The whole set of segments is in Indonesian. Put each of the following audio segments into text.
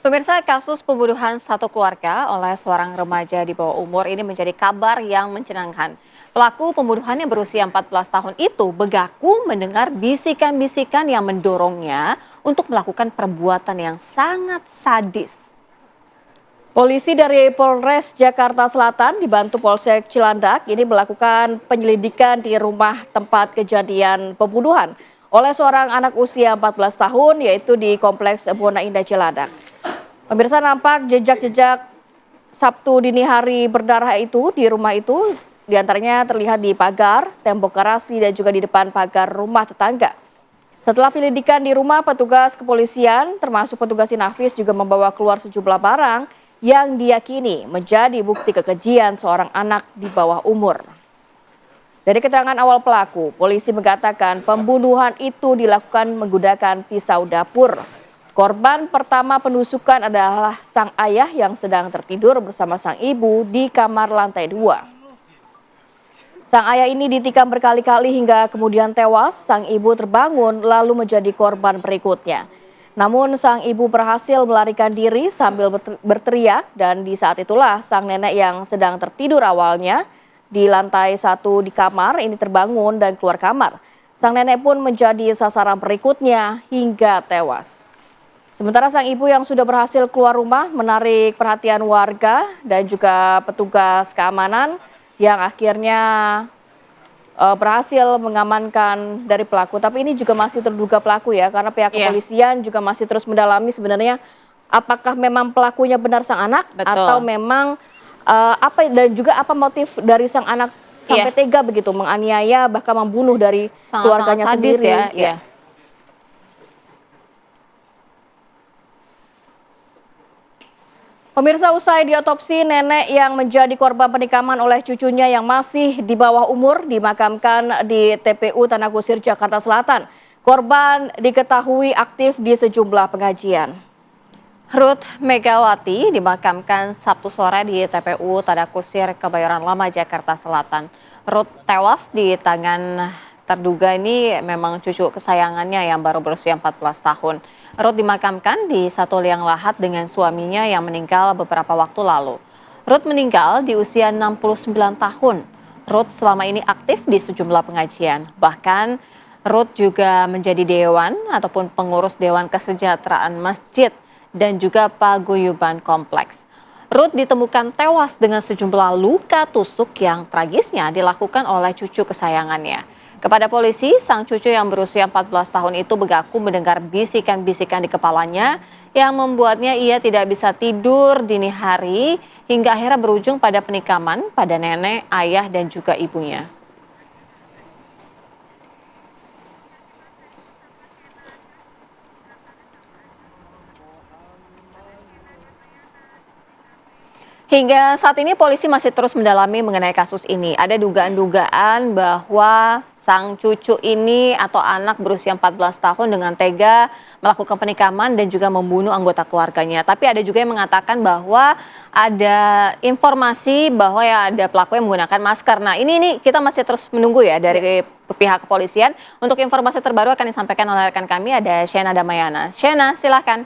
Pemirsa, kasus pembunuhan satu keluarga oleh seorang remaja di bawah umur ini menjadi kabar yang mencenangkan. Pelaku pembunuhan yang berusia 14 tahun itu begaku mendengar bisikan-bisikan yang mendorongnya untuk melakukan perbuatan yang sangat sadis. Polisi dari Polres Jakarta Selatan dibantu Polsek Cilandak ini melakukan penyelidikan di rumah tempat kejadian pembunuhan oleh seorang anak usia 14 tahun yaitu di Kompleks Bona Indah Cilandak. Pemirsa, nampak jejak-jejak Sabtu dini hari berdarah itu di rumah itu, diantaranya terlihat di pagar, tembok garasi dan juga di depan pagar rumah tetangga. Setelah penyelidikan di rumah, petugas kepolisian termasuk petugas Inafis juga membawa keluar sejumlah barang yang diyakini menjadi bukti kekejian seorang anak di bawah umur. Dari keterangan awal pelaku, polisi mengatakan pembunuhan itu dilakukan menggunakan pisau dapur. Korban pertama penusukan adalah sang ayah yang sedang tertidur bersama sang ibu di kamar lantai 2. Sang ayah ini ditikam berkali-kali hingga kemudian tewas. Sang ibu terbangun lalu menjadi korban berikutnya. Namun sang ibu berhasil melarikan diri sambil berteriak dan di saat itulah sang nenek yang sedang tertidur awalnya di lantai 1 di kamar ini terbangun dan keluar kamar. Sang nenek pun menjadi sasaran berikutnya hingga tewas. Sementara sang ibu yang sudah berhasil keluar rumah menarik perhatian warga dan juga petugas keamanan yang akhirnya berhasil mengamankan dari pelaku. Tapi ini juga masih terduga pelaku ya, karena pihak kepolisian juga masih terus mendalami sebenarnya apakah memang pelakunya benar sang anak. Betul. Atau memang apa dan juga apa motif dari sang anak sampai tega begitu menganiaya bahkan membunuh dari keluarganya sendiri. Ya. Pemirsa, usai diotopsi, nenek yang menjadi korban penikaman oleh cucunya yang masih di bawah umur dimakamkan di TPU Tanah Kusir, Jakarta Selatan. Korban diketahui aktif di sejumlah pengajian. Ruth Megawati dimakamkan Sabtu sore di TPU Tanah Kusir, Kebayoran Lama, Jakarta Selatan. Ruth tewas di tangan terduga ini memang cucu kesayangannya yang baru berusia 14 tahun. Ruth dimakamkan di satu liang lahat dengan suaminya yang meninggal beberapa waktu lalu. Ruth meninggal di usia 69 tahun. Ruth selama ini aktif di sejumlah pengajian. Bahkan Ruth juga menjadi dewan ataupun pengurus Dewan Kesejahteraan Masjid dan juga paguyuban kompleks. Ruth ditemukan tewas dengan sejumlah luka tusuk yang tragisnya dilakukan oleh cucu kesayangannya. Kepada polisi, sang cucu yang berusia 14 tahun itu mengaku mendengar bisikan-bisikan di kepalanya yang membuatnya ia tidak bisa tidur dini hari hingga akhirnya berujung pada penikaman pada nenek, ayah, dan juga ibunya. Hingga saat ini polisi masih terus mendalami mengenai kasus ini. Ada dugaan-dugaan bahwa sang cucu ini atau anak berusia 14 tahun dengan tega melakukan penikaman dan juga membunuh anggota keluarganya. Tapi ada juga yang mengatakan bahwa ada informasi bahwa ya ada pelaku yang menggunakan masker. Nah ini kita masih terus menunggu ya dari pihak kepolisian. Untuk informasi terbaru akan disampaikan oleh rekan kami, ada Shena Damayana. Shena, silahkan.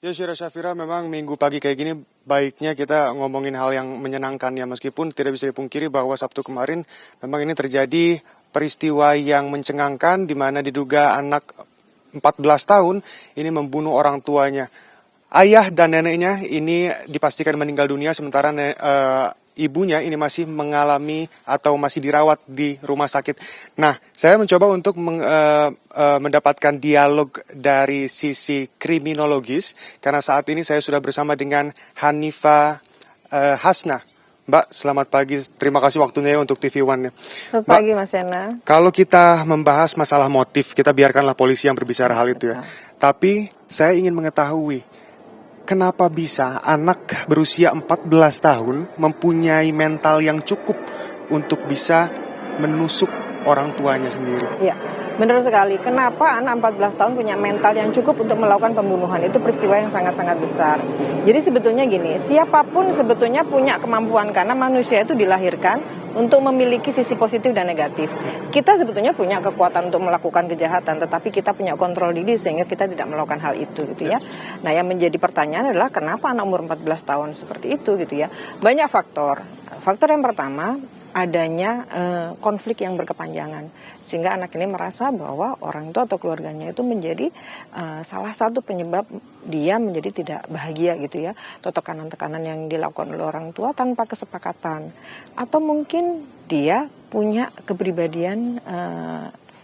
Ya, Syira Syafira, memang minggu pagi kayak gini baiknya kita ngomongin hal yang menyenangkan ya, meskipun tidak bisa dipungkiri bahwa Sabtu kemarin memang ini terjadi peristiwa yang mencengangkan di mana diduga anak 14 tahun ini membunuh orang tuanya. Ayah dan neneknya ini dipastikan meninggal dunia, sementara ibunya ini masih mengalami atau masih dirawat di rumah sakit. Nah, saya mencoba untuk mendapatkan dialog dari sisi kriminologis, karena saat ini saya sudah bersama dengan Hanifa Hasna. Mbak, selamat pagi. Terima kasih waktunya untuk TV One. Selamat pagi, Mas Sena. Kalau kita membahas masalah motif, kita biarkanlah polisi yang berbicara hal itu ya. Tapi saya ingin mengetahui, kenapa bisa anak berusia 14 tahun mempunyai mental yang cukup untuk bisa menusuk orang tuanya sendiri? Iya, benar sekali. Kenapa anak 14 tahun punya mental yang cukup untuk melakukan pembunuhan? Itu peristiwa yang sangat-sangat besar. Jadi sebetulnya gini, siapapun sebetulnya punya kemampuan, karena manusia itu dilahirkan untuk memiliki sisi positif dan negatif. Kita sebetulnya punya kekuatan untuk melakukan kejahatan, tetapi kita punya kontrol diri sehingga kita tidak melakukan hal itu gitu ya. Nah, yang menjadi pertanyaan adalah kenapa anak umur 14 tahun seperti itu gitu ya. Banyak faktor. Faktor yang pertama, adanya konflik yang berkepanjangan sehingga anak ini merasa bahwa orang tua atau keluarganya itu menjadi salah satu penyebab dia menjadi tidak bahagia gitu ya, atau tekanan-tekanan yang dilakukan oleh orang tua tanpa kesepakatan, atau mungkin dia punya kepribadian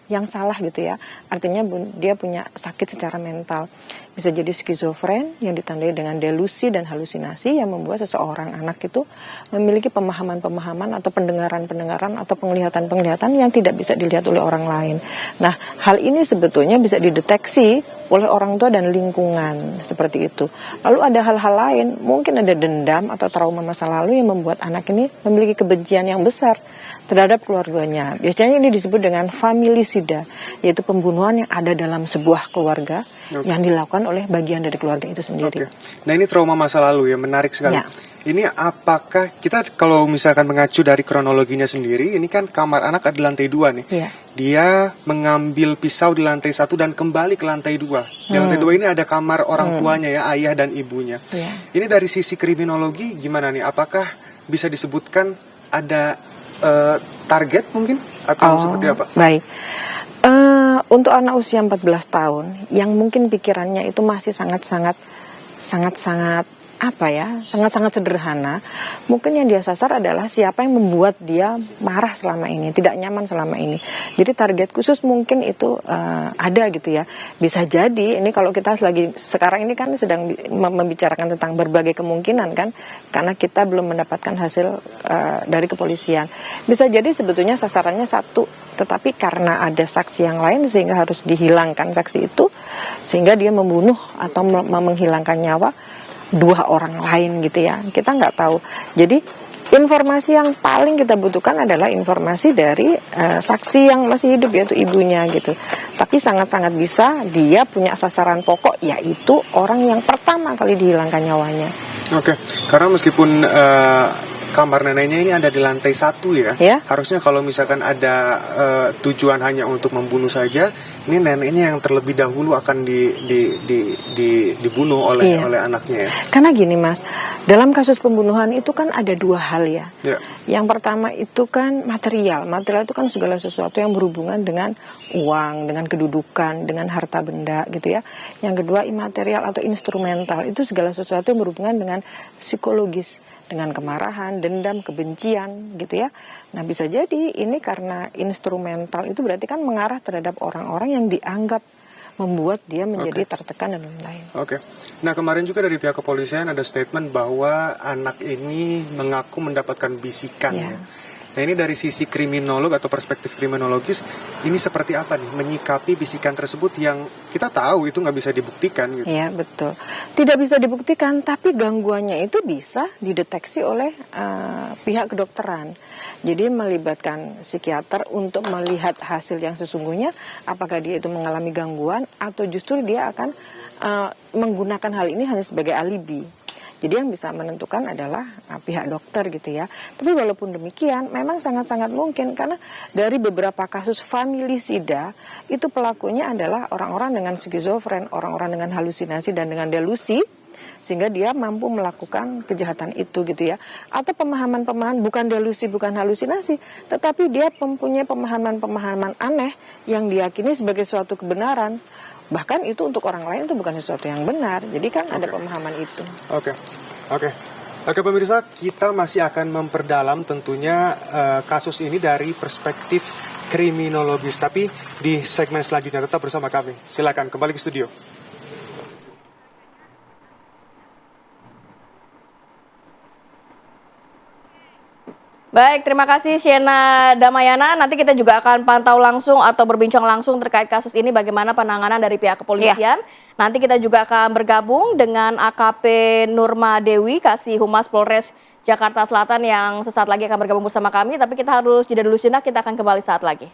yang salah gitu ya, artinya dia punya sakit secara mental, bisa jadi skizofren yang ditandai dengan delusi dan halusinasi yang membuat seseorang anak itu memiliki pemahaman-pemahaman atau pendengaran-pendengaran atau penglihatan-penglihatan yang tidak bisa dilihat oleh orang lain. Nah, hal ini sebetulnya bisa dideteksi oleh orang tua dan lingkungan seperti itu. Lalu ada hal-hal lain, mungkin ada dendam atau trauma masa lalu yang membuat anak ini memiliki kebencian yang besar terhadap keluarganya. Biasanya ini disebut dengan familisida, yaitu pembunuhan yang ada dalam sebuah keluarga yang dilakukan oleh bagian dari keluarga itu sendiri. Nah, ini trauma masa lalu ya, menarik sekali. Ya. Ini apakah kita kalau misalkan mengacu dari kronologinya sendiri, ini kan kamar anak ada di lantai 2 nih. Ya. Dia mengambil pisau di lantai 1 dan kembali ke lantai 2. Di lantai 2 ini ada kamar orang tuanya ya, ayah dan ibunya. Ya. Ini dari sisi kriminologi gimana nih? Apakah bisa disebutkan ada target mungkin atau seperti apa? Baik. Untuk anak usia 14 tahun yang mungkin pikirannya itu masih sangat-sangat sangat-sangat sederhana, mungkin yang dia sasar adalah siapa yang membuat dia marah selama ini, tidak nyaman selama ini. Jadi target khusus mungkin itu ada gitu ya. Bisa jadi ini kalau kita lagi sekarang ini kan sedang membicarakan tentang berbagai kemungkinan kan, karena kita belum mendapatkan hasil dari kepolisian. Bisa jadi sebetulnya sasarannya satu, tetapi karena ada saksi yang lain sehingga harus dihilangkan saksi itu, sehingga dia membunuh atau menghilangkan nyawa dua orang lain gitu ya, kita nggak tahu. Jadi informasi yang paling kita butuhkan adalah informasi dari saksi yang masih hidup, yaitu ibunya gitu. Tapi sangat-sangat bisa dia punya sasaran pokok, yaitu orang yang pertama kali dihilangkan nyawanya. Oke, karena meskipun kamar neneknya ini ada di lantai 1 ya. Harusnya kalau misalkan ada tujuan hanya untuk membunuh saja, ini neneknya yang terlebih dahulu akan dibunuh oleh anaknya ya. Karena gini Mas, dalam kasus pembunuhan itu kan ada dua hal ya. Yang pertama itu kan material itu kan segala sesuatu yang berhubungan dengan uang, dengan kedudukan, dengan harta benda gitu ya. Yang kedua imaterial atau instrumental, itu segala sesuatu yang berhubungan dengan psikologis, dengan kemarahan, dendam, kebencian gitu ya. Nah, bisa jadi ini karena instrumental itu berarti kan mengarah terhadap orang-orang yang dianggap membuat dia menjadi tertekan dan lain-lain. Nah, kemarin juga dari pihak kepolisian ada statement bahwa anak ini mengaku mendapatkan bisikan ya. Nah, ini dari sisi kriminolog atau perspektif kriminologis, ini seperti apa nih menyikapi bisikan tersebut yang kita tahu itu nggak bisa dibuktikan gitu. Iya, betul. Tidak bisa dibuktikan, tapi gangguannya itu bisa dideteksi oleh pihak kedokteran. Jadi melibatkan psikiater untuk melihat hasil yang sesungguhnya, apakah dia itu mengalami gangguan atau justru dia akan menggunakan hal ini hanya sebagai alibi. Jadi yang bisa menentukan adalah pihak dokter gitu ya. Tapi walaupun demikian, memang sangat-sangat mungkin karena dari beberapa kasus familisida itu pelakunya adalah orang-orang dengan skizofren, orang-orang dengan halusinasi dan dengan delusi, sehingga dia mampu melakukan kejahatan itu gitu ya. Atau pemahaman-pemahaman bukan delusi, bukan halusinasi, tetapi dia mempunyai pemahaman-pemahaman aneh yang diyakini sebagai suatu kebenaran. Bahkan itu untuk orang lain itu bukan sesuatu yang benar. Jadi kan ada pemahaman itu. Oke pemirsa, kita masih akan memperdalam tentunya kasus ini dari perspektif kriminologis. Tapi di segmen selanjutnya tetap bersama kami. Silakan kembali ke studio. Baik, terima kasih Shena Damayana. Nanti kita juga akan pantau langsung atau berbincang langsung terkait kasus ini bagaimana penanganan dari pihak kepolisian. Nanti kita juga akan bergabung dengan AKP Nurma Dewi, Kasih Humas Polres Jakarta Selatan yang sesaat lagi akan bergabung bersama kami. Tapi kita harus jeda dulu sejenak, kita akan kembali saat lagi.